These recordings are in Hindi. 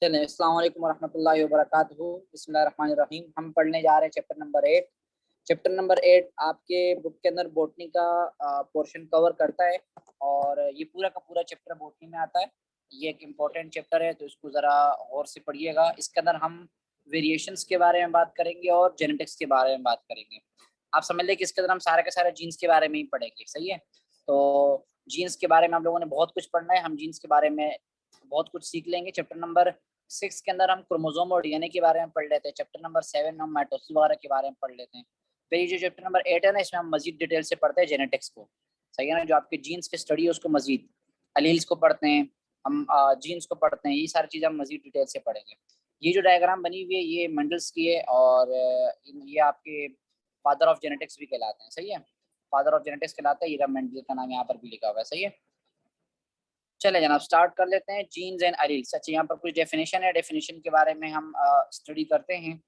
चलें, अस्सलाम वालेकुम वरहमतुल्लाहि वबरकातुहू। बिस्मिल्लाहिर्रहमानिर्रहीम। हम पढ़ने जा रहे हैं चैप्टर नंबर 8। चैप्टर नंबर 8 आपके बुक के अंदर बॉटनी का पोर्शन कवर करता है और ये पूरा का पूरा चैप्टर बॉटनी में आता है। ये एक इम्पोर्टेंट चैप्टर है, तो इसको ज़रा गौर से पढ़िएगा। इसके अंदर हम वेरिएशंस के बारे में बात करेंगे और जेनेटिक्स के बारे में बात करेंगे। आप समझ लें कि इसके अंदर हम सारे के सारे जीन्स के बारे में ही पढ़ेंगे, सही है। तो जीन्स के बारे में हम लोगों ने बहुत कुछ पढ़ना है, हम जीन्स के बारे में बहुत कुछ सीख लेंगे। चैप्टर नंबर 6 के अंदर हम क्रोमोसोम और डीएनए के बारे में पढ़ लेते हैं। चैप्टर नंबर 7 में हम माइटोसिस वगैरह के बारे में पढ़ लेते हैं। फिर ये जो चैप्टर नंबर 8 है ना, इसमें हम मजीद डिटेल से पढ़ते हैं जेनेटिक्स को, सही है ना। जो आपके जीन्स की स्टडी है उसको मजीद, अलील्स को पढ़ते हैं हम, जीन्स को पढ़ते हैं। ये सारी चीज़ें हम मजीद डिटेल से पढ़ेंगे। ये जो डायग्राम बनी हुई है ये मेंडल्स की है और ये आपके फादर ऑफ जेनेटिक्स भी कहलाते हैं, सही है। फादर ऑफ जेनेटिक्स कहलाता है, हीरा मेंडल का नाम यहाँ पर भी लिखा हुआ है, सही है। चले जनाब स्टार्ट कर लेते हैं। Genes and alleles. अच्छा, यहाँ पर कुछ डेफिनेशन है, डेफिनेशन के बारे में हम स्टडी करते हैं।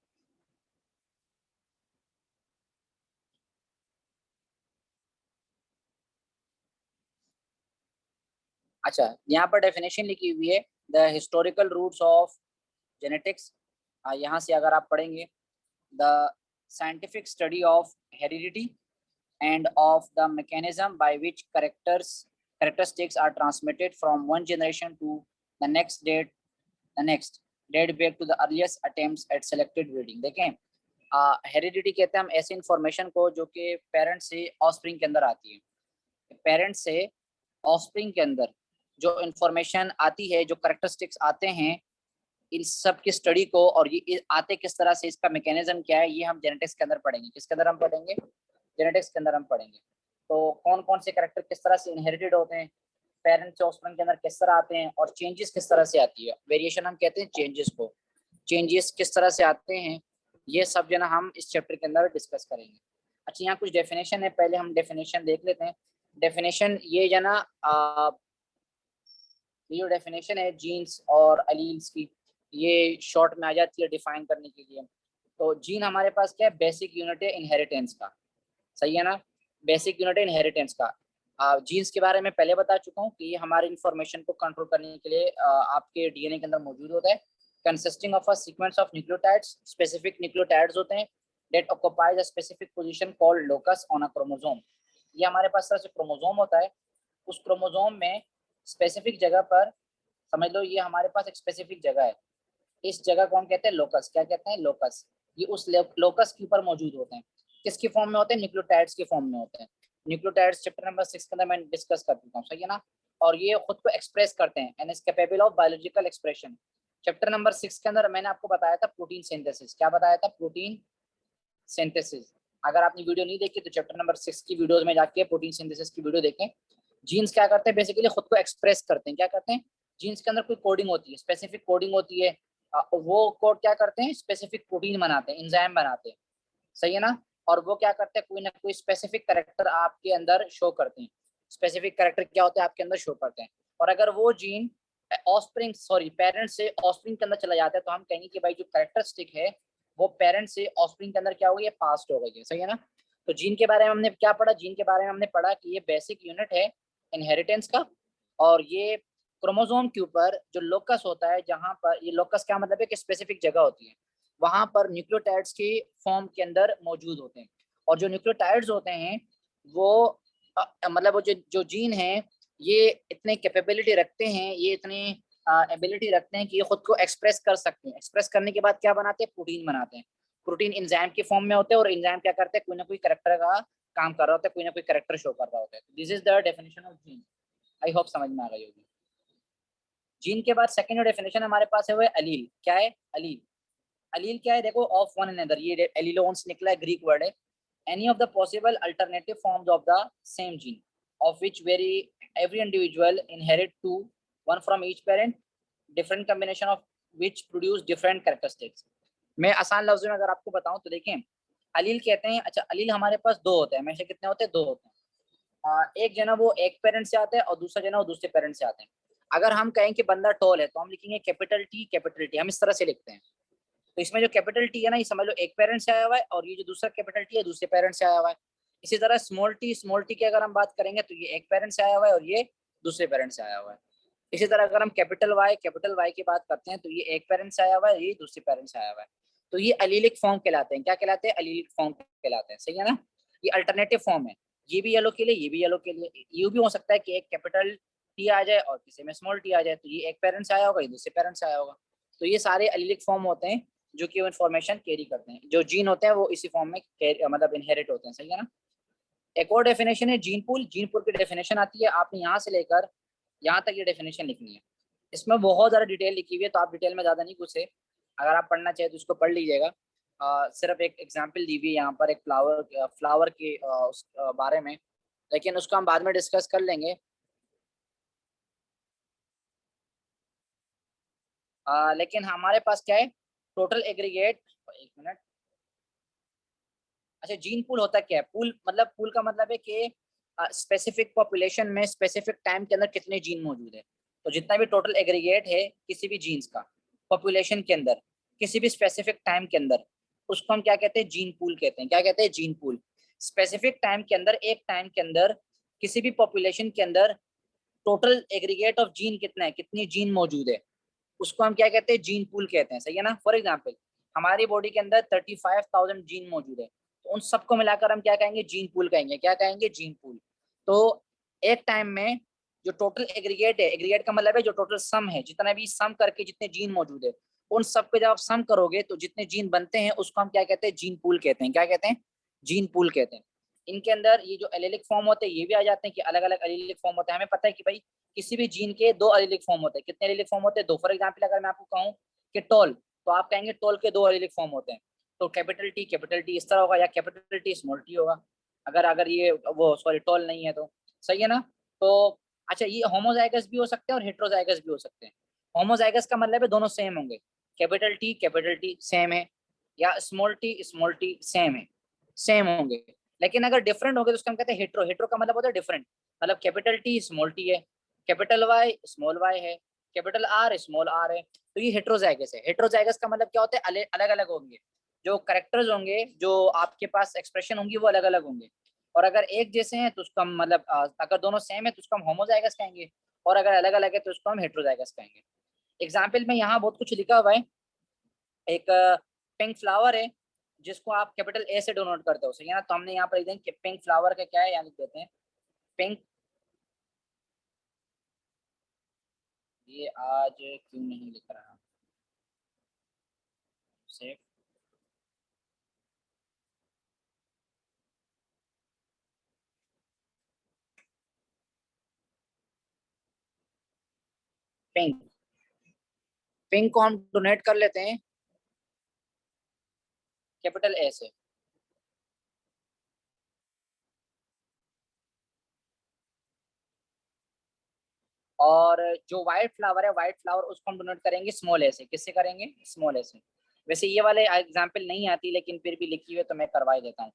अच्छा, यहाँ पर डेफिनेशन लिखी हुई है, the historical roots of genetics. यहाँ से अगर आप पढ़ेंगे, the scientific study of heredity and of the mechanism by which characteristics are transmitted from one generation to the next date back to the earliest attempts at selected breeding। देखें, हेरिडिटी कहते हैं हम ऐसे इंफॉर्मेशन को जो कि पेरेंट से ऑफस्प्रिंग के अंदर आती है। पेरेंट से ऑफस्प्रिंग के अंदर जो इंफॉर्मेशन आती है, जो कैरेक्टरिस्टिक्स आते हैं, इन सब की स्टडी को, और ये आते किस तरह से, इसका मैकेनिज्म क्या है, ये हम जेनेटिक्स के अंदर पढ़ेंगे। किसके अंदर हम पढ़ेंगे? जेनेटिक्स के अंदर हम पढ़ेंगे। तो कौन कौन से कैरेक्टर किस तरह से इनहेरिटेड होते हैं, पेरेंट्स से ऑफस्प्रिंग के अंदर किस तरह आते हैं, और चेंजेस किस तरह से आती है। वेरिएशन हम कहते हैं चेंजेस को, चेंजेस किस तरह से आते हैं, ये सब जो ना हम इस चैप्टर के अंदर डिस्कस करेंगे। अच्छा, यहाँ कुछ डेफिनेशन है, पहले हम डेफिनेशन देख लेते हैं। डेफिनेशन ये जो ना, ये जो डेफिनेशन है जीन्स और एलील्स की, ये शॉर्ट में आ जाती है डिफाइन करने के लिए। तो जीन हमारे पास क्या है? बेसिक यूनिट है इनहेरिटेंस का, सही है ना। बेसिक यूनिट है इनहेरिटेंस का। जीन्स के बारे में पहले बता चुका हूँ कि ये हमारे इंफॉर्मेशन को कंट्रोल करने के लिए आपके डीएनए के अंदर मौजूद होता है। Consisting of a sequence of nucleotides, specific nucleotides होते हैं, that occupies a specific position called locus on a chromosome. ये हमारे पास तरह से क्रोमोसोम होता है, उस क्रोमोसोम में स्पेसिफिक जगह पर, समझ लो ये हमारे पास एक स्पेसिफिक जगह है, इस जगह को हम कहते हैं लोकस। क्या कहते हैं? लोकस। ये उस लोकस के ऊपर मौजूद होते हैं। किसकी फॉर्म में होते हैं? न्यूक्लियोटाइड्स की फॉर्म में होते हैं। न्यूक्लियोटाइड्स चैप्टर नंबर 6 के अंदर मैं डिस्कस कर चुका हूँ, सही है ना। और ये खुद को एक्सप्रेस करते हैं and is capable of biological expression. Chapter number 6 के अंदर मैंने आपको बताया था प्रोटीन सिंथेसिस। क्या बताया था? Protein synthesis. अगर आपने वीडियो नहीं देखी तो चैप्टर नंबर 6 की वीडियोज में जाके प्रोटीन सिंथेसिस की वीडियो देखें। जीन्स क्या करते हैं? बेसिकली खुद को एक्सप्रेस करते हैं। क्या करते हैं? जीन्स के अंदर कोई कोडिंग होती है, स्पेसिफिक कोडिंग होती है। वो कोड क्या करते हैं? स्पेसिफिक प्रोटीन बनाते हैं, एंजाइम बनाते हैं, सही है ना। और वो क्या करते हैं? कोई ना कोई स्पेसिफिक कैरेक्टर आपके अंदर शो करते हैं। स्पेसिफिक कैरेक्टर क्या होते हैं? आपके अंदर शो करते हैं। और अगर वो जीन ऑफस्प्रिंग सॉरी पेरेंट्स से ऑफस्प्रिंग के अंदर चला जाता है तो हम कहेंगे कि भाई जो कैरेक्टरिस्टिक है वो पेरेंट्स से ऑफस्प्रिंग के अंदर क्या हो गई है? पास्ट हो गई है, सही है ना। तो जीन के बारे में हमने क्या पढ़ा? जीन के बारे में हमने पढ़ा कि ये बेसिक यूनिट है इनहेरिटेंस का, और ये क्रोमोसोम के ऊपर जो लोकस होता है, जहां पर ये लोकस क्या मतलब है कि स्पेसिफिक जगह होती है, वहां पर न्यूक्लियोटाइड्स के फॉर्म के अंदर मौजूद होते हैं। और जो न्यूक्लियोटाइड्स होते हैं वो मतलब वो जो जीन है ये इतने कैपेबिलिटी रखते हैं, ये इतने एबिलिटी रखते हैं कि ये खुद को एक्सप्रेस कर सकते हैं। एक्सप्रेस करने के बाद क्या बनाते हैं? प्रोटीन बनाते हैं। प्रोटीन एंजाइम के फॉर्म में होते हैं और एंजाइम क्या करते हैं? कोई ना कोई कैरेक्टर का काम कर रहा होता है, कोई ना कोई कैरेक्टर शो कर रहा होता है। This is the definition of gene. I hope समझ में आ गई होगी। जीन के बाद सेकंड डेफिनेशन हमारे पास है वो है अलील। क्या है? अलील। अलील क्या है? देखो, ऑफ वन अनदर, ये एलिलोन्स निकला है, ग्रीक वर्ड है। Any of the possible alternative forms of the same gene of which very every individual inherit to one from each parent, different combination of which produce different characteristics. मैं आसान लफ्जों में अगर आपको बताऊं तो देखें, अलील कहते हैं, अच्छा अलील हमारे पास दो होते हैं, हमेशा कितने होते हैं? दो होते हैं। एक जना वो एक पेरेंट से आता है और दूसरा जना वो दूसरे पेरेंट से आते हैं। अगर हम कहें कि बंदा टॉल है तो हम लिखेंगे कैपिटल टी, हम इस तरह से लिखते हैं। तो इसमें जो कैपिटल टी है ना, ये समझ लो एक पेरेंट से आया हुआ है, और ये जो दूसरा कैपिटल टी है दूसरे पेरेंट से आया हुआ है। इसी तरह स्मॉल टी की अगर हम बात करेंगे तो ये एक पेरेंट से आया हुआ है और ये दूसरे पेरेंट से आया हुआ है। इसी तरह अगर हम कैपिटल वाई की बात करते हैं तो ये एक पेरेंट से आया हुआ है, ये दूसरे पेरेंट से आया हुआ है, तो ये अलीलिक फॉर्म कहलाते हैं। क्या कहलाते हैं? अलीलिक फॉर्म कहलाते हैं। सही है ना? ये अल्टरनेटिव फॉर्म है, ये भी येलो के लिए, ये भी येलो के लिए। ये भी हो सकता है कि एक कैपिटल टी आ जाए और किसी में स्मॉल टी आ जाए, तो ये एक पेरेंट से आया होगा, ये दूसरे पेरेंट से आया होगा। तो ये सारे अलीलिक फॉर्म होते हैं जो कि वो इन्फॉर्मेशन कैरी करते हैं। जो जीन होते हैं वो इसी फॉर्म में मतलब इनहेरिट होते हैं। सही है ना? एक और डेफिनेशन है जीन पूल। जीन पूल की डेफिनेशन आती है, आपने यहाँ से लेकर यहाँ तक ये डेफिनेशन लिखनी है। इसमें बहुत ज्यादा डिटेल लिखी हुई है, तो आप डिटेल में ज्यादा नहीं घुसे। अगर आप पढ़ना चाहे तो उसको पढ़ लीजिएगा। सिर्फ एक एग्जाम्पल दी हुई है यहाँ पर, एक फ्लावर के उस बारे में, लेकिन उसको हम बाद में डिस्कस कर लेंगे। लेकिन हमारे पास क्या है? टोटल एग्रीगेट, एक मिनट। अच्छा, जीन पूल होता क्या है? पूल मतलब, पूल का मतलब है कि स्पेसिफिक पॉपुलेशन में स्पेसिफिक टाइम के अंदर कितने जीन मौजूद है। तो जितना भी टोटल एग्रीगेट है किसी भी जीन्स का पॉपुलेशन के अंदर किसी भी स्पेसिफिक टाइम के अंदर, उसको हम क्या कहते हैं? जीन पूल कहते हैं। क्या कहते हैं? Gene pool. स्पेसिफिक टाइम के अंदर, एक टाइम के अंदर किसी भी पॉपुलेशन के अंदर टोटल एग्रीगेट ऑफ जीन कितना है, कितनी जीन मौजूद है, उसको हम क्या कहते हैं? जीन पूल कहते हैं। सही है ना? फॉर एग्जाम्पल, हमारी बॉडी के अंदर 35,000 जीन मौजूद है, तो उन सबको मिलाकर हम क्या कहेंगे? जीन पूल कहेंगे। क्या कहेंगे? Gene pool. तो एक टाइम में जो टोटल एग्रीगेट है, एग्रीगेट का मतलब है जो टोटल सम है, जितना भी सम करके जितने जीन मौजूद है, उन सबको जब आप सम करोगे तो जितने जीन बनते हैं उसको हम क्या कहते हैं? जीन पूल कहते हैं। क्या कहते हैं? जीन पूल कहते हैं। इनके अंदर ये जो एलेलिक फॉर्म होते हैं ये भी आ जाते हैं कि अलग अलग एलेलिक फॉर्म होते हैं। हमें पता है कि भाई किसी भी जीन के दो एलीलिक फॉर्म होते हैं। कितने एलीलिक फॉर्म होते हैं? दो। फॉर एग्जांपल अगर मैं आपको कहूं कि टॉल, तो आप कहेंगे टॉल के दो एलीलिक फॉर्म होते हैं। तो कैपिटल टी इस तरह होगा, या कैपिटल टी स्मॉल टी होगा, अगर अगर ये वो सॉरी टॉल नहीं है तो। सही है ना? तो अच्छा, ये होमोजाइगस भी हो सकते हैं और हेट्रोजाइगस भी हो सकते हैं। होमोजाइगस का मतलब है दोनों सेम होंगे, कैपिटल टी सेम है, या स्मॉल टी सेम है, सेम होंगे। लेकिन अगर डिफरेंट होंगे तो उसको हम कहते हैं हेट्रो। हेट्रो का मतलब होता है डिफरेंट। मतलब कैपिटल टी स्मॉल टी है, कैपिटल वाई स्मॉल वाई है, कैपिटल आर स्मॉल आर है, तो ये हेट्रोजाइगस है। हेट्रोजाइगस का मतलब क्या होता है? अलग अलग होंगे, जो करेक्टर्स होंगे, जो आपके पास एक्सप्रेशन होंगी वो अलग अलग होंगे। और अगर एक जैसे हैं तो उसको हम मतलब अगर दोनों सेम है तो उसको हम होमोजाइगस कहेंगे, और अगर अलग अलग है तो उसको हम हेट्रोजाइगस कहेंगे। एग्जाम्पल में यहाँ बहुत कुछ लिखा हुआ है। एक पिंक फ्लावर है जिसको आप कैपिटल ए से डोनोट करते हो। सही है ना? तो हमने यहाँ पर लिख देंगे कि पिंक फ्लावर का क्या है, यहाँ लिख देते हैं पिंक। ये आज क्यों नहीं लिख रहा सेव? पिंक। पिंक को हम डोनेट कर लेते हैं कैपिटल ए से। और जो व्हाइट फ्लावर है, व्हाइट फ्लावर उसको हम डोनेट करेंगे स्मॉल ए से। किससे करेंगे? स्मॉल ए से। वैसे ये वाले एग्जाम्पल नहीं आती, लेकिन फिर भी लिखी हुई है तो मैं करवा ही देता हूँ।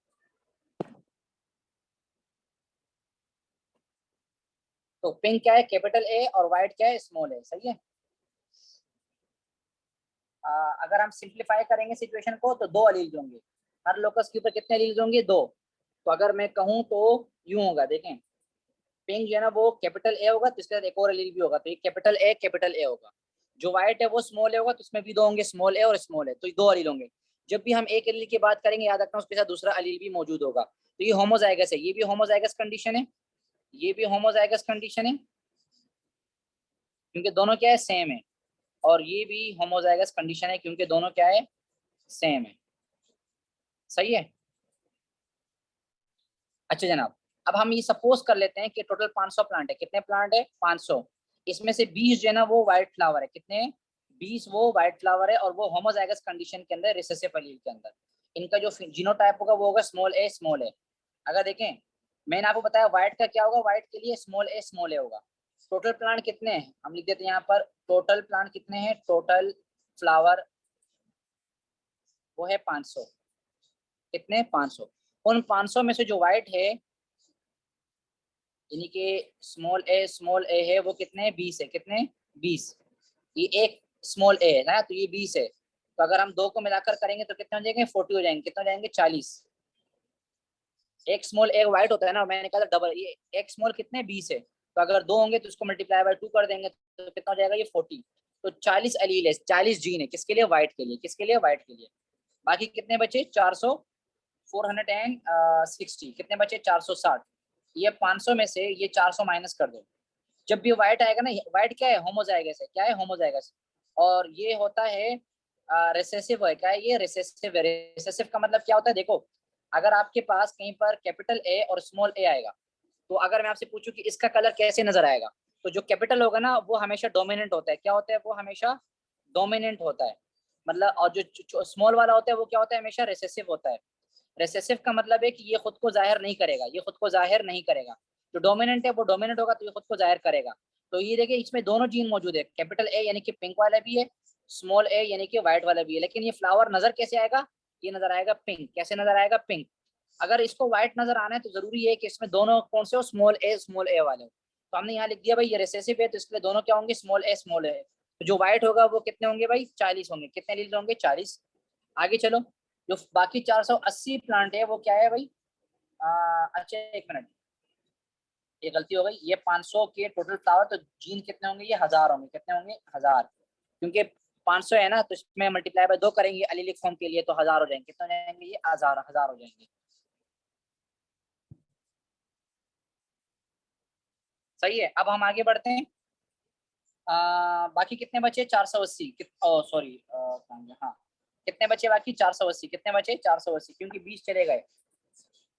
तो पिंक क्या है? कैपिटल ए, और व्हाइट क्या है? स्मॉल ए। सही है? अगर हम सिंप्लीफाई करेंगे सिचुएशन को तो दो अलील्स होंगे। हर लोकस के ऊपर कितने अलील्स होंगे? दो। तो अगर मैं कहूँ तो यूं होगा, देखें, पिंक जो है ना वो कैपिटल ए होगा, तो इसके साथ एक और एलील भी होगा, तो ये कैपिटल ए होगा। जो व्हाइट है वो स्मॉल ए होगा, तो इसमें भी दो होंगे, स्मॉल ए और स्मॉल ए, तो ये दो अलील होंगे। जब भी हम एक एलील की बात करेंगे याद रखना उसके साथ दूसरा अलील भी मौजूद होगा। तो ये होमोजाइगस है, ये भी होमोजाइगस कंडीशन है, ये भी होमोजाइगस कंडीशन है, क्योंकि दोनों क्या है? सेम है। और ये भी होमोजाइगस कंडीशन है क्योंकि दोनों क्या है? सेम है। सही है? अच्छा जनाब, अब हम ये सपोज कर लेते हैं कि टोटल 500 प्लांट है। कितने प्लांट है? 500। इसमें से 20 जो है ना वो व्हाइट फ्लावर है। कितने? 20 वो व्हाइट फ्लावर है, और वो होमोजाइगस कंडीशन के अंदर, रिसेसिव एलील के अंदर। इनका जो जीनोटाइप होगा वो होगा स्मॉल ए। अगर देखें, मैंने आपको बताया व्हाइट का क्या होगा, व्हाइट के लिए स्मॉल ए होगा। टोटल प्लांट कितने हैं हम लिख देते हैं यहाँ पर, टोटल प्लांट कितने हैं, टोटल फ्लावर वो है 500। कितने? 500। उन 500 में से जो व्हाइट है, यानी कि स्मॉल ए है, वो कितने? 20 है। कितने? 20। ये एक स्मॉल ए है ना, तो ये 20 है। तो अगर हम दो को मिलाकर करेंगे तो कितने हो जाएंगे? 40 हो जाएंगे। कितने हो जाएंगे? 40। एक स्मॉल एक व्हाइट होता है ना, मैंने कहा था डबल, ये एक स्मॉल कितने? 20 है। तो अगर 2 होंगे तो उसको मल्टीप्लाई बाय 2 कर देंगे तो कितना हो जाएगा ये 40। तो 40 एलील है, 40 जीन है, किसके लिए? व्हाइट के लिए। किसके लिए? व्हाइट के लिए। बाकी कितने बचे? 400 460 कितने बचे? 460। ये 500 में से ये 400 माइनस कर दो। जब भी व्हाइट आएगा ना, व्हाइट क्या है? होमोजाइगस है। क्या है? होमोजाइगस। और ये होता है रिसेसिव है। क्या है ये? रिसेसिव है। रिसेसिव का मतलब क्या होता है? देखो, अगर आपके पास कहीं पर कैपिटल ए और स्मॉल ए आएगा, तो अगर मैं आपसे पूछूं कि इसका कलर कैसे नजर आएगा, तो जो कैपिटल होगा ना वो हमेशा डोमिनेंट होता है। क्या होता है? वो हमेशा डोमिनेंट होता है। मतलब, और जो स्मॉल वाला होता है वो क्या होता है? हमेशा रिसेसिव होता है। रिसेसिव का मतलब है कि ये खुद को जाहिर नहीं करेगा, ये खुद को जाहिर नहीं करेगा। जो डोमिनेंट है वो डोमिनेंट होगा तो ये खुद को जाहिर करेगा। तो ये देखिए, इसमें दोनों जीन मौजूद है, कैपिटल ए यानी कि पिंक वाला भी है, स्मॉल ए यानी कि व्हाइट वाला भी है। लेकिन ये फ्लावर नजर कैसे आएगा? ये नजर आएगा पिंक। कैसे नजर आएगा? पिंक। अगर इसको व्हाइट नजर आना है तो जरूरी है कि इसमें दोनों कौन से हो? स्मॉल ए वाले हो। तो हमने यहाँ लिख दिया भाई ये रिसेसिव है, तो इसलिए दोनों क्या होंगे? स्मॉल ए। तो जो व्हाइट होगा वो कितने होंगे भाई? 40 होंगे। कितने लीटर होंगे? 40। आगे चलो, जो बाकी 480 प्लांट है वो क्या है भाई? अच्छा, एक मिनट, ये गलती हो गई। ये 500 के टोटल फ्लावर, तो जीन कितने होंगे? ये 1000 होंगे। कितने होंगे? 1000। क्योंकि 500 है ना, तो इसमें मल्टीप्लाई बाय 2 करेंगे एलिलिक फॉर्म के लिए, तो 1000 हो जाएंगे। कितने हो जाएंगे? ये 1000 1000 हो जाएंगे। सही है। अब हम आगे बढ़ते हैं। बाकी कितने बचे? 480। सॉरी, हाँ, कितने बचे बाकी? 480। कितने बचे? 480, क्योंकि 20 चले गए।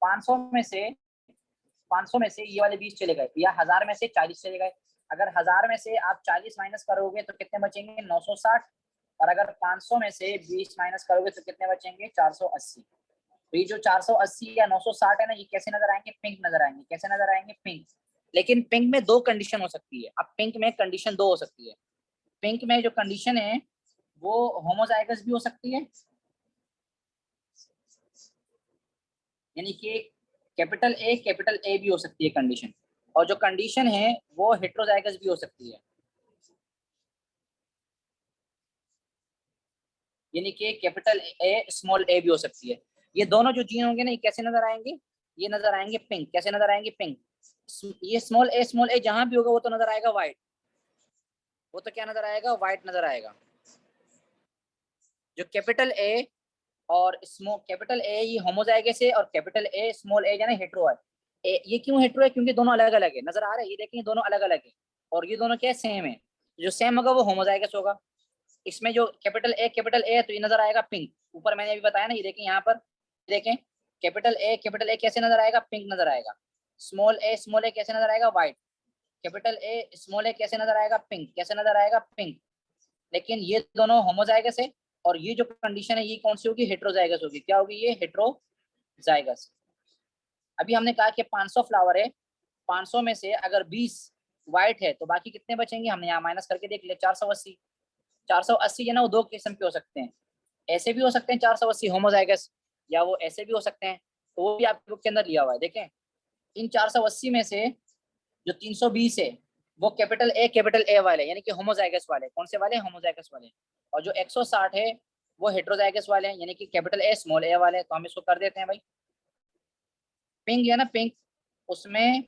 500 में से 500 में से ये वाले 20 चले गए, या 1000 में से 40 चले गए। अगर 1000 में से आप 40 माइनस करोगे तो कितने बचेंगे? 960। और अगर 500 में से 20 माइनस करोगे तो कितने बचेंगे? 480। तो ये जो 480 या 960 है ना, ये कैसे नजर आएंगे? पिंक नजर आएंगे। कैसे नजर आएंगे? पिंक। लेकिन पिंक में दो कंडीशन हो सकती है। अब पिंक में कंडीशन दो हो सकती है। पिंक में जो कंडीशन है वो होमोजाइगस भी हो सकती है, यानी कि कैपिटल ए भी हो सकती है कंडीशन। और जो कंडीशन है वो हेट्रोजाइगस भी हो सकती है, यानी कि कैपिटल ए स्मॉल ए भी हो सकती है। ये दोनों जो जीन होंगे ना, ये कैसे नजर आएंगे? ये नजर आएंगे पिंक। कैसे नजर आएंगे? पिंक। ये स्मॉल ए जहां भी होगा वो तो नजर आएगा व्हाइट। वो तो क्या नजर आएगा? व्हाइट नजर आएगा। जो कैपिटल ए और स्मॉल कैपिटल ए ये होमोजाइगस है, और कैपिटल ए स्मॉल ए यानी हेट्रो है। ये क्यों हेट्रो है? क्योंकि दोनों अलग अलग है। नजर आ रहा है? ये देखिए, दोनों अलग अलग है। और ये दोनों क्या है? सेम है। जो सेम होगा वो होमोजाइगस होगा। इसमें जो कैपिटल ए है तो ये नजर आएगा पिंक। ऊपर मैंने अभी बताया ना, ये देखें यहाँ पर, देखें, कैपिटल ए कैसे नजर आएगा? पिंक नजर आएगा। स्मॉल ए कैसे नजर आएगा? व्हाइट। कैपिटल ए स्मॉल ए कैसे नजर आएगा? पिंक। कैसे नजर आएगा? पिंक। लेकिन ये दोनों होमोजाइगस है, और ये जो कंडीशन है ये कौन सी होगी? हेट्रोजाइगस होगी। क्या होगी? ये हेट्रोजाइगस। अभी हमने कहा कि 500 फ्लावर है, 500 में से अगर 20 व्हाइट है तो बाकी कितने बचेंगे? हमने यहाँ माइनस करके देख लिया, 480। 480 है ना, वो दो किस्म के हो सकते हैं। ऐसे भी हो सकते हैं 480 होमोजाइगस, या वो ऐसे भी हो सकते हैं। तो वो भी आपके बुक के अंदर लिया हुआ है, देखें। इन 480 में से जो 320 है वो कैपिटल ए वाले, यानी कि होमोजाइगस वाले। कौन से वाले? होमोजाइगस वाले। और जो 160 है वो हेट्रोजाइगस वाले हैं, यानी कि कैपिटल ए स्मॉल ए वाले। तो हम इसको कर देते हैं भाई। पिंक है ना, पिंक, उसमें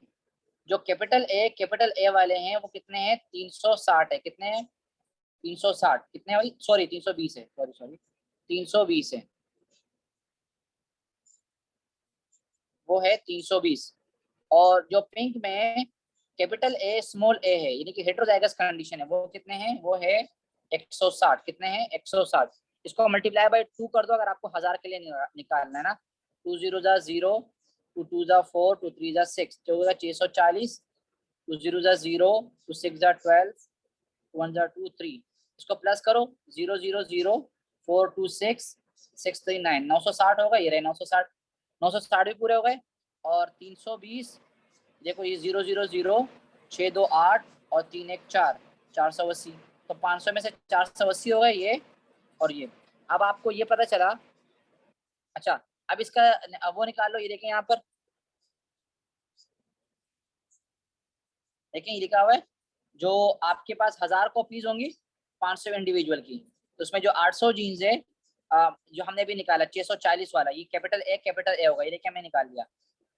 जो कैपिटल ए वाले हैं वो कितने हैं? 360 है। कितने हैं? 360। कितने हैं भाई? सॉरी, 320 है। सॉरी सॉरी, 320 है। वो है 320। और जो पिंक में कैपिटल ए स्मॉल ए है, यानी कि हेट्रोजाइगस कंडीशन है, वो कितने हैं? वो है 160। कितने हैं? 160। इसको मल्टीप्लाई बाय 2 कर दो अगर आपको 1000 के लिए निकालना है ना। 2 0 जा 0, 2 2 जा 4, 2 3 जा 6, चौदह 640, 2 0 जा 0, 2 6 जा 12, 1 जा 2 3। इसको प्लस करो, 0 0 0, 4 2 6, 6 3 9, 960 होगा। ये रहे 960। 960 भी पूरे हो गए। और 320, देखो ये 0 0 0, 6 2 8 और 3 1 4, 480। तो 500 में से 480 हो गए ये और ये। अब आपको ये पता चला। अच्छा, अब इसका अब वो निकाल लो। ये देखें यहाँ पर, देखें ये लिखा हुआ है, जो आपके पास 1000 कॉपीज होंगी 500 इंडिविजुअल की, तो उसमें जो 800 जीन्स है, जो हमने भी निकाला 640 वाला, ये कैपिटल ए होगा। ये देखिए, हमने निकाल लिया।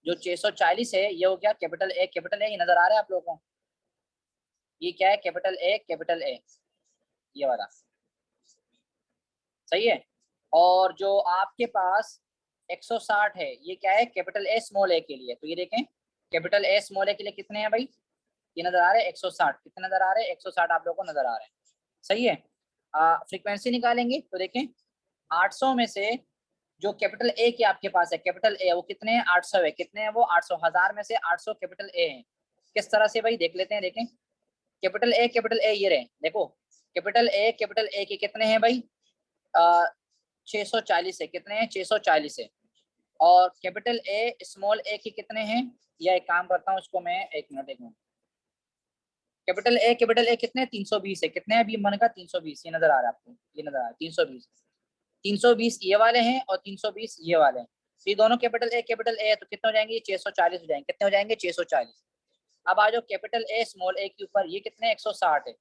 जो 640 है ये हो गया कैपिटल ए। ये नजर आ रहा है आप लोगों को? ये क्या है, कैपिटल ए, ये वाला, सही है। और जो आपके पास 160 है, ये क्या है, कैपिटल ए स्मॉल ए के लिए। तो ये देखें, कैपिटल ए स्मॉल ए के लिए कितने हैं भाई, ये नजर आ रहे हैं 160, कितने नजर आ रहे हैं 160 आप लोगों को नजर आ रहे हैं, सही है। फ्रीक्वेंसी निकालेंगे तो देखें 800 में से जो कैपिटल ए के आपके पास है, कैपिटल ए वो कितने हैं, 800 है, कितने हैं वो 800, 1000 में से 800 कैपिटल ए है। किस तरह से भाई देख लेते हैं, देखें कैपिटल ए ये रहे, देखो कैपिटल ए के कितने हैं भाई, 640 है, कितने हैं 640 है। और कैपिटल ए स्मॉल ए के कितने हैं, या एक काम करता हूँ इसको मैं, एक मिनट, कैपिटल ए कितने 320 है, कितने अभी मन का 320, ये नजर आ रहा है आपको, ये नजर आ रहा है 320, 320 ये वाले हैं और 320 ये वाले हैं। तो ये दोनों कैपिटल ए है, तो कितने हो जाएंगे, 640 हो जाएंगे, कितने हो जाएंगे 640। अब आ जाओ कैपिटल ए स्मॉल ए के ऊपर, ये कितने 160 है,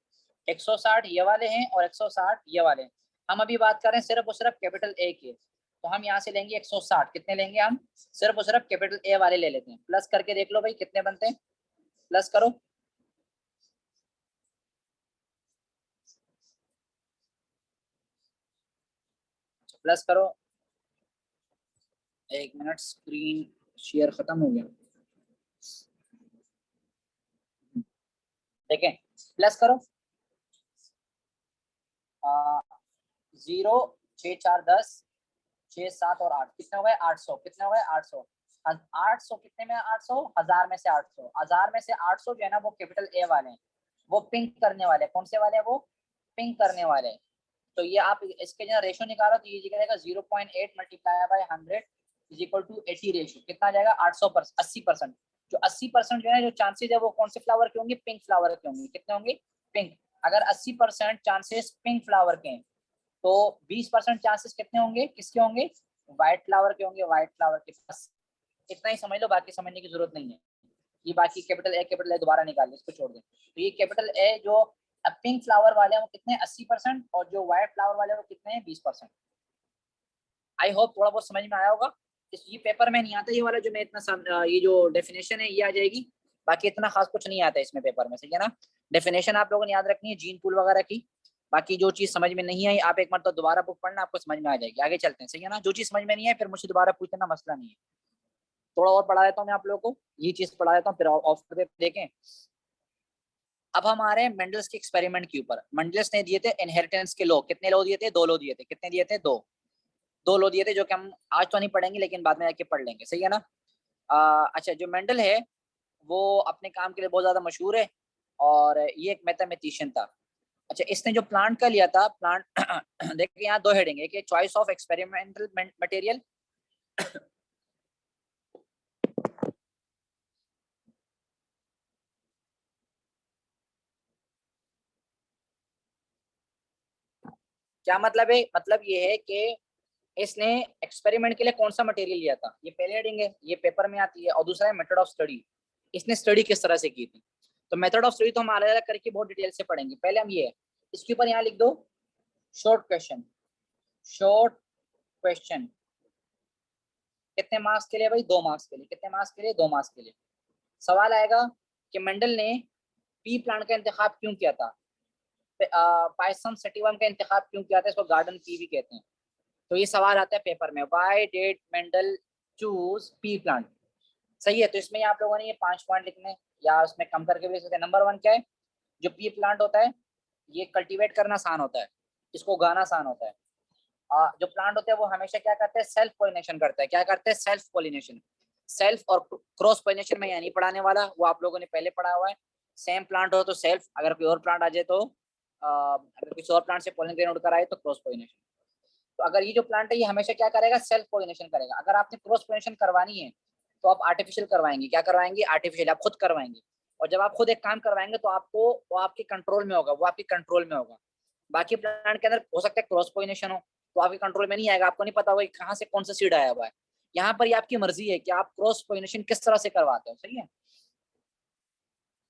160 ये वाले हैं और 160 ये वाले हैं। हम अभी बात कर रहे हैं सिर्फ और सिर्फ कैपिटल ए के, तो हम यहाँ से लेंगे 160, कितने लेंगे हम, सिर्फ और सिर्फ कैपिटल ए वाले ले लेते हैं। प्लस करके देख लो भाई कितने बनते हैं, प्लस करो, प्लस करो, एक मिनट, स्क्रीन शेयर खत्म हो गया, देखें प्लस करो, 0, 6, 4, 10, 6, 7 और 8, कितने हो गए 800, कितने हो गए 800, 800 कितने में 800, 1000 में से 800, 1000 में से 800 जो है ना वो कैपिटल ए वाले हैं, वो पिंक करने वाले, कौन से वाले हैं वो, पिंक करने वाले। तो ये आप इसके जो रेशो निकालो तो ये जाएगा 0.8 multiply by 100 is equal to 80 ratio, कितना जाएगा 800%, 80%। जो 80% जो है जो चांसेस है वो कौन से फ्लावर के होंगे, पिंक फ्लावर के होंगे, कितने होंगे पिंक। अगर 80% चांसेस पिंक फ्लावर के हैं तो 20% चांसेस कितने होंगे, किसके होंगे, व्हाइट फ्लावर के होंगे, व्हाइट फ्लावर के पास। इतना ही समझ लो, बाकी समझने की जरूरत नहीं है। ये बाकी कैपिटल ए दोबारा निकाल ले, इसको छोड़ दें। तो ये कैपिटल ए जो पिंक फ्लावर वाले हैं वो कितने 80%, और जो व्हाइट फ्लावर वाले हैं वो कितने हैं 20%। आई होप थोड़ा बहुत समझ में आया होगा। इस ये पेपर में नहीं आता ये वाला जो मैं इतना ये जो डेफिनेशन है ये आ जाएगी, बाकी इतना खास कुछ नहीं आता इसमें पेपर में, सही है ना। डेफिनेशन आप लोगों ने याद रखनी है जीन पूल वगैरह की। बाकी जो चीज समझ में नहीं आई आप एक बार तो दोबारा बुक पढ़ना, आपको समझ में आ जाएगी। आगे चलते हैं, सही है ना। जो चीज समझ में नहीं है फिर मुझसे दोबारा पूछना, मसला नहीं है। थोड़ा और पढ़ा देता हूँ मैं आप लोगों को, ये चीज पढ़ा देता हूँ फिर ऑफ पे देखें। अब हम आ रहे हैं मेंडल्स के एक्सपेरिमेंट के ऊपर। मेंडल्स ने दिए थे इनहेरिटेंस के लॉ, कितने लॉ दिए थे, 2 लॉ दिए थे, कितने दिए थे, दो लॉ दिए थे, जो कि हम आज तो नहीं पढ़ेंगे लेकिन बाद में जाके पढ़ लेंगे, सही है ना। अच्छा, जो मेंडल है वो अपने काम के लिए बहुत ज्यादा मशहूर है और ये एक मैथमेटिशियन था। अच्छा, इसने जो प्लांट का लिया था, प्लांट देखिए यहाँ 2 हेडिंग है कि चॉइस ऑफ एक्सपेरिमेंटल मटेरियल, क्या मतलब है, मतलब ये है कि इसने एक्सपेरिमेंट के लिए कौन सा मटेरियल लिया था, ये पहले हेडिंग है, ये पेपर में आती है। और दूसरा है मेथड ऑफ स्टडी, इसने स्टडी किस तरह से की थी। तो मेथड ऑफ स्टडी तो हम अलग अलग करके बहुत डिटेल से पढ़ेंगे। पहले हम ये इसके ऊपर यहाँ लिख दो शॉर्ट क्वेश्चन, शॉर्ट क्वेश्चन कितने मार्क्स के लिए भाई, 2 मार्क्स के लिए, कितने मार्क्स के लिए, 2 मार्क्स के लिए। सवाल आएगा कि मेंडल ने पी प्लांट का इंतखाब क्यों किया था, पायसम सेटिवम का इंतखाब क्यों किया था, इसको गार्डन पी भी कहते हैं। तो ये सवाल आता है पेपर में, why did Mendel choose P plant, सही है। तो इसमें आप लोगों ने ये 5 पॉइंट लिखने या उसमें कम करके भी लिख सकते हैं। नंबर 1 क्या है, जो पी प्लांट होता है ये कल्टीवेट करना आसान होता है, इसको उगाना आसान होता है। जो प्लांट होते हैं वो हमेशा क्या करते हैं, सेल्फ पोलिनेशन करता है। क्या करते हैं, सेल्फ पोलिनेशन। सेल्फ और क्रॉस पोलिनेशन में यहाँ नहीं पढ़ाने वाला, वो आप लोगों ने पहले पढ़ा हुआ है। सेम प्लांट हो तो सेल्फ, अगर कोई और प्लांट आ जाए तो अगर किसी और प्लांट से पोलन ग्रेन उड़कर आए तो क्रॉस पोलिनेशन। तो अगर ये जो प्लांट है ये हमेशा क्या करेगा, सेल्फ पोलिनेशन करेगा। अगर आपने क्रॉस पोलिनेशन करवानी है तो आप आर्टिफिशियल करवाएंगे, क्या करवाएंगे, आर्टिफिशियल, आप खुद करवाएंगे। और जब आप खुद एक काम करवाएंगे तो आपको वो आपके कंट्रोल में होगा, वो आपके कंट्रोल में होगा। बाकी प्लांट के अंदर हो सकता है क्रॉस पोलिनेशन हो तो आपके कंट्रोल में नहीं आएगा, आपको नहीं पता होगा कहाँ से कौन सा सीड आया हुआ है। यहाँ पर ये आपकी मर्जी है कि आप क्रॉस पोलिनेशन किस तरह से करवाते हो, सही है।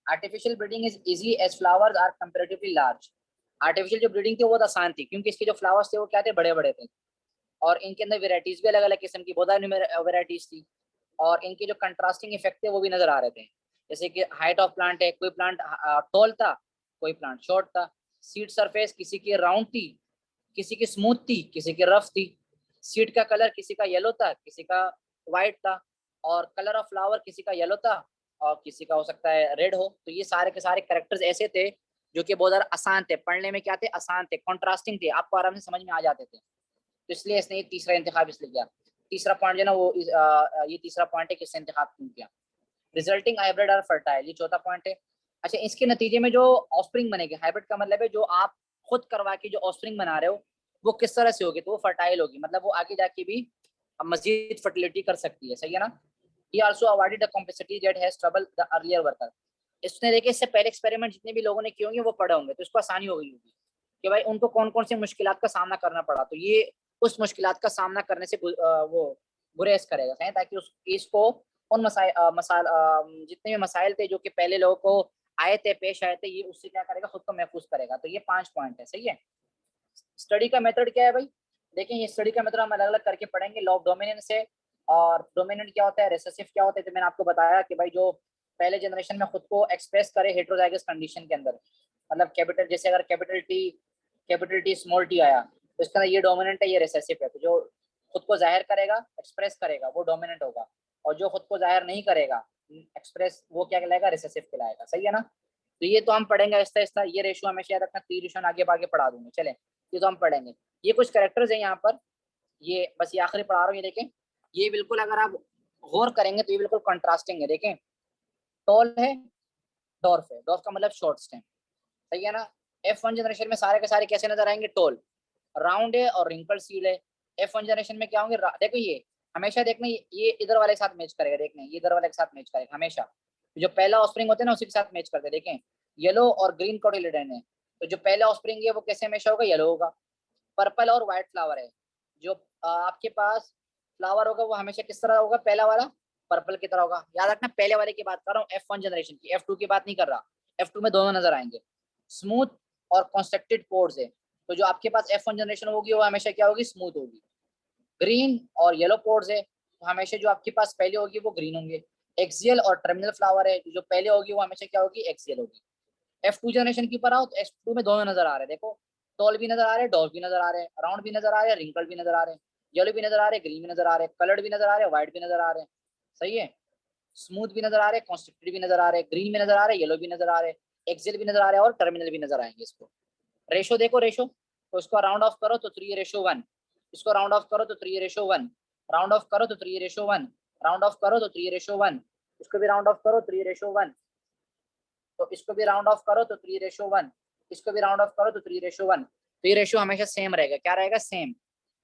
Artificial breeding is easy as flowers are comparatively large. Artificial जो ब्रीडिंग थी वो बहुत आसान थी क्योंकि इसके जो फ्लावर्स थे वो क्या थे, बड़े बड़े थे। और इनके अंदर वेराइटीज भी अलग अलग किस्म की, बहुत सारी वेराइटीज थी। और इनके जो कंट्रास्टिंग इफेक्ट थे वो भी नजर आ रहे थे। जैसे कि हाइट ऑफ प्लांट है, कोई प्लांट टॉल था कोई प्लांट शॉर्ट था। सीड सरफेस किसी की राउंड थी, किसी की स्मूथ थी, किसी की रफ थी। सीड का कलर किसी का येलो था, किसी का व्हाइट था। और कलर ऑफ फ्लावर किसी का येलो था और किसी का हो सकता है रेड हो। तो ये सारे के सारे कैरेक्टर्स ऐसे थे जो कि बहुत ज्यादा आसान थे पढ़ने में, क्या थे, आसान थे, कॉन्ट्रास्टिंग थे, आपको आराम से समझ में आ जाते थे। तो इसलिए इसने ये तीसरा इंतखाब इसलिए किया। तीसरा पॉइंट जो है ना वो ये तीसरा पॉइंट है कि इसने इंतखाब क्यों किया। रिजल्टिंग हाइब्रिड आर फर्टाइल, ये चौथा पॉइंट है। अच्छा, इसके नतीजे में जो ऑफस्प्रिंग बनेगी, हाइब्रिड का मतलब है जो आप खुद करवा के जो ऑफस्प्रिंग बना रहे हो वो किस तरह से होगी, तो वो फर्टाइल होगी, मतलब वो आगे जाके भी मजीद फर्टिलिटी कर सकती है। सही है ना। He also avoided the complexity that has troubled the earlier worker. इसने देखिए इससे पहले एक्सपेरिमेंट जितने भी लोगों ने किए होंगे वो पढ़े होंगे, तो इसको आसानी हो गई होगी कि भाई उनको कौन कौन सी मुश्किलात का सामना करना पड़ा, तो ये उस मुश्किलात का सामना करने से वो गुरेज करेगा, सही, ताकि उस केस को उन जितने भी मसाइल थे जो कि पहले लोगों को आए थे, पेश आए थे, ये उससे क्या करेगा, खुद को महफूज करेगा। तो ये 5 पॉइंट है। सही है। स्टडी का मेथड क्या है भाई, देखें ये स्टडी का मेथड हम अलग अलग करके पढ़ेंगे। लॉ ऑफ डोमिनेंस है, और डोमिनेंट क्या होता है, रिसेसिव क्या होता है। तो मैंने आपको बताया कि भाई जो पहले जनरेशन में खुद को एक्सप्रेस करे हेटेरोजाइगस कंडीशन के अंदर, मतलब कैपिटल, जैसे अगर कैपिटल टी स्मॉल टी आया तो इस तरह ये डोमिनेंट है, ये रिसेसिव है। तो जो खुद को जाहिर करेगा, एक्सप्रेस करेगा, वो डोमिनेंट होगा, और जो खुद को जाहिर नहीं करेगा, एक्सप्रेस, वो क्या कहलाएगा, रिसेसिव कहलाएगा। सही है ना। तो ये तो हम पढ़ेंगे आहिस्ता आहिस्ता। ये रेशो हमेशा याद रखना, 3 रेशो आगे आगे पढ़ा दूंगे। चले, ये तो हम पढ़ेंगे। ये कुछ कैरेक्टर्स हैं यहाँ पर, ये बस ये आखिरी पढ़ा रहा हूँ। ये देखें, ये बिल्कुल अगर आप गौर करेंगे तो ये बिल्कुल कंट्रास्टिंग है। देखें, टॉल है, डॉर्फ है। डॉर्फ का मतलब शॉर्ट स्टेम। सही है ना। F1 जनरेशन में सारे के सारे कैसे नजर आएंगे, टॉल, राउंड है और रिंकल सील है। F1 जनरेशन में क्या होंगे, देखो ये हमेशा देखना, ये इधर वाले के साथ मैच करेगा, देखना ये इधर वाले के साथ मैच करेगा हमेशा। जो पहला ऑफस्प्रिंग होता है ना उसी के साथ मैच करते हैं। देखें, येलो और ग्रीन कोटिलिडन है, तो जो पहला ऑफस्प्रिंग है वो कैसे हमेशा होगा, येलो होगा। पर्पल और व्हाइट फ्लावर है, जो आपके पास फ्लावर होगा वो हमेशा किस तरह होगा, पहला वाला पर्पल की तरह होगा। याद रखना, पहले वाले की बात कर रहा हूँ, F1 जनरेशन की, F2 की बात नहीं कर रहा। F2 में दोनों नजर आएंगे। स्मूथ और कॉन्स्ट्रक्टेड पोर्स है, तो जो आपके पास F1 जनरेशन होगी वो हमेशा क्या होगी, स्मूथ होगी। ग्रीन और येलो पोर्स है, तो हमेशा जो आपके पास पहले होगी वो ग्रीन होंगे। एक्सियल और टर्मिनल फ्लावर है, जो पहले होगी वो हमेशा क्या होगी, एक्सियल होगी। F2 जनरेशन की पर आओ तो F2 में दोनों नजर आ रहे हैं। देखो, टॉल भी नजर आ रहे हैं, डॉल भी नजर आ रहे हैं, राउंड भी नजर आ रहे हैं, रिंकल भी नजर आ रहे हैं, येलो भी नजर आ रहे हैं, ग्रीन भी नजर आ रहे हैं, कलर्ड भी नजर आ रहे हैं, व्हाइट भी नजर आ रहे हैं। सही है। स्मूथ भी नजर आ रहे हैं, कॉन्स्ट्रक्टेड भी नजर आ रहे हैं, ग्रीन भी नजर आ रहे हैं, येलो भी नजर आ रहे हैं, एक्सियल भी नजर आ रहे हैं और टर्मिनल भी नजर आएंगे। इसको रेशो देखो, रेशो, तो इसको राउंड ऑफ करो तो 3:1, इसको राउंड ऑफ करो तो 3:1, राउंड ऑफ करो तो 3:1, राउंड ऑफ करो तो 3:1, इसको भी राउंड ऑफ करो 3:1, तो इसको भी राउंड ऑफ करो तो 3:1, इसको भी राउंड ऑफ करो तो 3:1। तो ये रेशियो हमेशा सेम रहेगा। क्या रहेगा, सेम।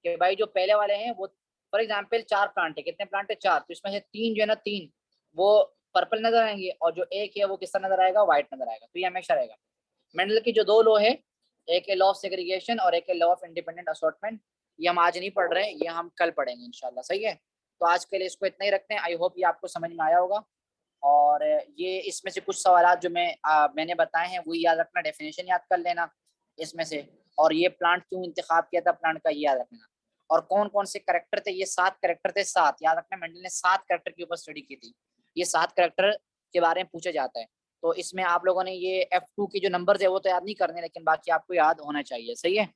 कि भाई जो पहले वाले हैं वो, फॉर एग्जांपल 4 प्लांट है, कितने प्लांट है, 4, तो इसमें से 3 जो है ना, 3 वो पर्पल नजर आएंगे, और जो एक है वो किस तरह नजर आएगा, व्हाइट नजर आएगा। तो ये हमेशा रहेगा। मेंडल की जो 2 लॉ है, एक है लॉ ऑफ सेग्रीगेशन और एक है लॉ ऑफ इंडिपेंडेंट असॉर्टमेंट, ये हम आज नहीं पढ़ रहे हैं, ये हम कल पढ़ेंगे इंशाल्लाह। सही है। तो आज के लिए इसको इतना ही रखते हैं। आई होप ये आपको समझ में आया होगा। और ये इसमें से कुछ सवाल जो मैंने बताए हैं वो याद रखना, डेफिनेशन याद कर लेना इसमें से, और ये प्लांट क्यों इंतखाब किया था प्लांट का, ये याद रखना। और कौन कौन से करेक्टर थे, ये 7 करेक्टर थे, 7 याद रखना। मेंडल ने 7 करेक्टर के ऊपर स्टडी की थी। ये 7 करेक्टर के बारे में पूछा जाता है। तो इसमें आप लोगों ने ये F2 की जो नंबर्स है वो तो याद नहीं करने, लेकिन बाकी आपको याद होना चाहिए। सही है।